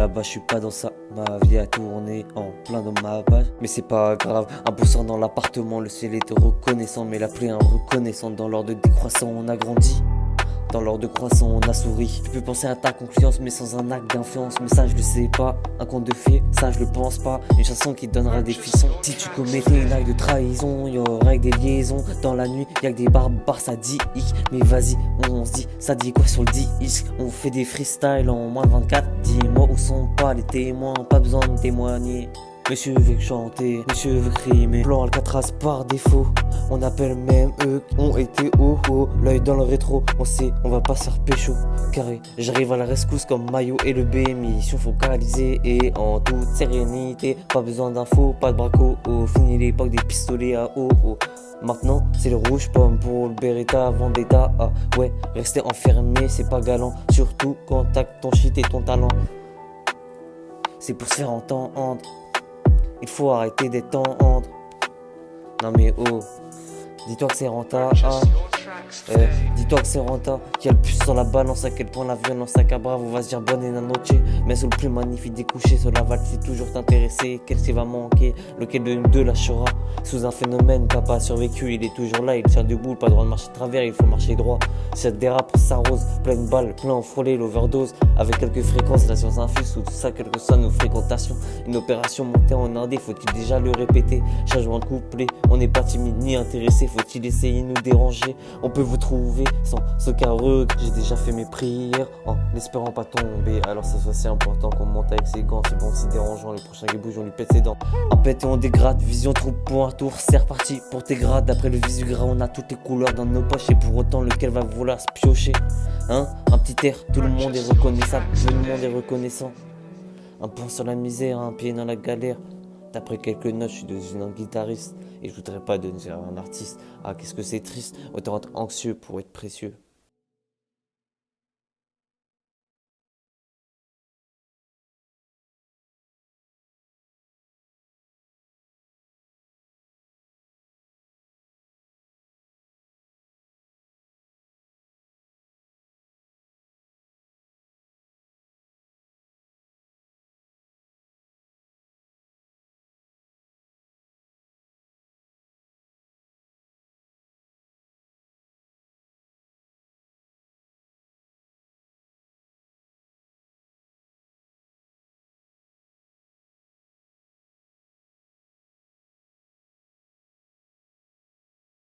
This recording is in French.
là-bas, je suis pas dans ça. Ma vie a tourné en plein dans ma page. Mais c'est pas grave, 1% dans l'appartement, le ciel était reconnaissant. Mais la pluie est reconnaissante, dans l'ordre décroissant, on a grandi. Dans l'ordre croissant, on a souri. Tu peux penser à ta confiance, mais sans un acte d'influence. Mais ça, je le sais pas. Un conte de fées, ça, je le pense pas. Une chanson qui donnera des frissons. Si tu commettais une acte de trahison, y'aurait que des liaisons. Dans la nuit, y'a que des barbares sadiques. Mais vas-y, on se dit, ça dit quoi sur le disque? On fait des freestyles en moins de 24. Dis-moi où sont pas les témoins, pas besoin de témoigner. Monsieur veut chanter, monsieur veut crier, mais plan Alcatraz par défaut. On appelle même eux qui ont été haut, l'œil dans le rétro, on sait, on va pas se faire pécho. Carré, j'arrive à la rescousse comme Mayo et le B, mission focalisée et en toute sérénité. Pas besoin d'infos, pas de braco, fini l'époque des pistolets à eau. Maintenant, c'est le rouge pomme pour le Beretta, Vendetta. Ah ouais, rester enfermé, c'est pas galant, surtout quand t'as ton shit et ton talent. C'est pour se faire entendre. Il faut arrêter d'être tendre. Non mais oh, dis-toi que c'est rentable. Dis-toi que c'est rentable. Qu'il y a le plus sur la balance, à quel point la violence accabra. On va se dire bonne et noche. Mais sur le plus magnifique des couchers, sur la valse, c'est toujours t'intéresser. Quel s'y va manquer, lequel de nous deux lâchera. Sous un phénomène, papa a survécu, il est toujours là. Il tient debout, pas droit de marcher de travers, il faut marcher droit. Si ça te dérape, ça rose, pleine balle, plein en frôlé, l'overdose. Avec quelques fréquences, la science infuse, tout ça, quelles que soient nos fréquentations. Une opération montée en indé, faut-il déjà le répéter? Changement de couplet, on n'est pas timide ni intéressé, faut-il essayer de nous déranger? On peut vous trouver sans aucun regret. J'ai déjà fait mes prières en espérant pas tomber. Alors ça soit si important qu'on monte avec ses gants. C'est bon, c'est dérangeant, le prochain qui bouge on lui pète ses dents. En pète et on dégrade, vision trop pour un tour. C'est reparti pour tes grades. Après le visu gras, on a toutes les couleurs dans nos poches. Et pour autant lequel va vouloir se piocher. Hein, un petit air, tout le monde est reconnaissable. Tout le monde est reconnaissant. Un point sur la misère, un pied dans la galère. D'après quelques notes, je suis devenu un guitariste. Et je voudrais pas devenir un artiste. Ah, qu'est-ce que c'est triste. Autant être anxieux pour être précieux.